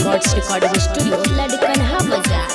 Records recording studio लड़कनहा बाजार।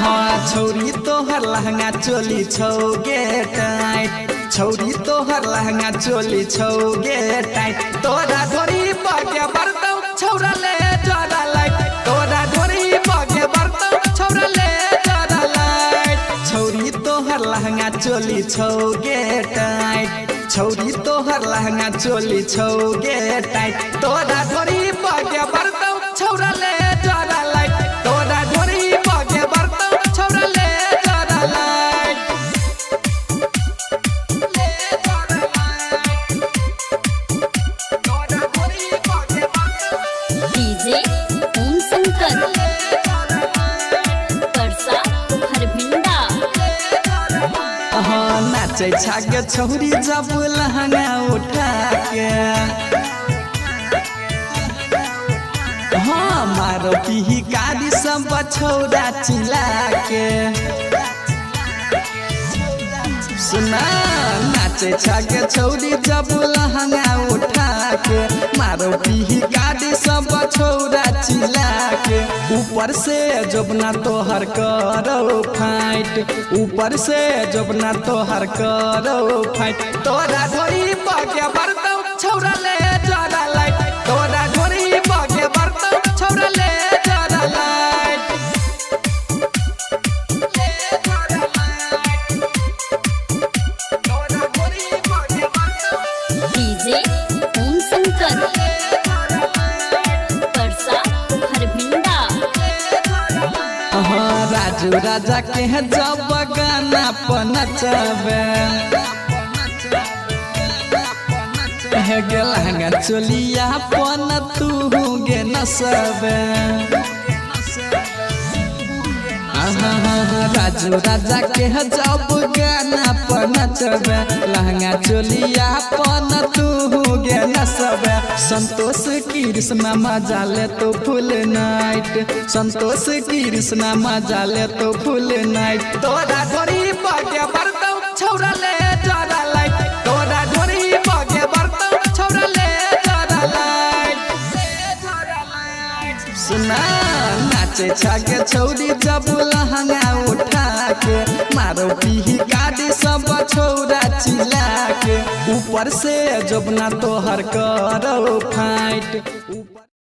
हाँ छौरी तोहर लहंगा चोली छौगे टाइट, छौरी तोहर लहंगा चोली छौगे टाइट, तोरा ढोरी पाके बरतौ छौरा ले जरा लाइट, तोरा ढोरी पाके बरतौ छौरा ले जरा लाइट। छौरी तोहर लहंगा चोली छौगे टाइट, छौरी तोहर लहंगा चोली छौगे टाइट, तोरा ढोरी पाके बरतौ छौरा ले जरा लाइट, तोरा ढोरी पाके बरतौ छौरा ले जरा लाइट। डीजे ओम शंकर परसा हरभिंडा। हाँ नाचे छागे छौरी जब लहंगा उठा के, हाँ मारो पीही कारी सब छौरा चिल्ला के। सुना नाचे छागे छौरी जब लहंगा उठा के, मारो पीही कारी सब छौरा चिल्ला के। ऊपर से जोबना तोहर करो फाइट, ऊपर से जोबना तोहर करो फाइट, तोरा ढोरी पाके बरतौ छौरा ले जरा लाइट, तोरा ढोरी पाके बरतौ छौरा ले जरा लाइट। डीजे ओम शंकर परसा हरभिंडा। हाँ राजू राजा के जब गाना पर नचबे, लहंगा चोलिया पन तू गे नसबे। राजू राजा के जब गाना पर नचबे, लहंगा चोलिया पन तू गे नसबे। संतोष कृष्णा मजा ले तो फुल नाइट, संतोष कृष्णा मजा ले तो फुल नाइट, तोरा ढोरी पाके बरतौ छौरा ले जरा लाइट, तोरा ढोरी पाके बरतौ छौरा ले जरा लाइट। सुना नाचे छागे छौरी जब लहंगा उठा के, मारो पीही गाड़ी सब छौरा चिल्ला के। ऊपर से जोबना तोहर करो फाइट।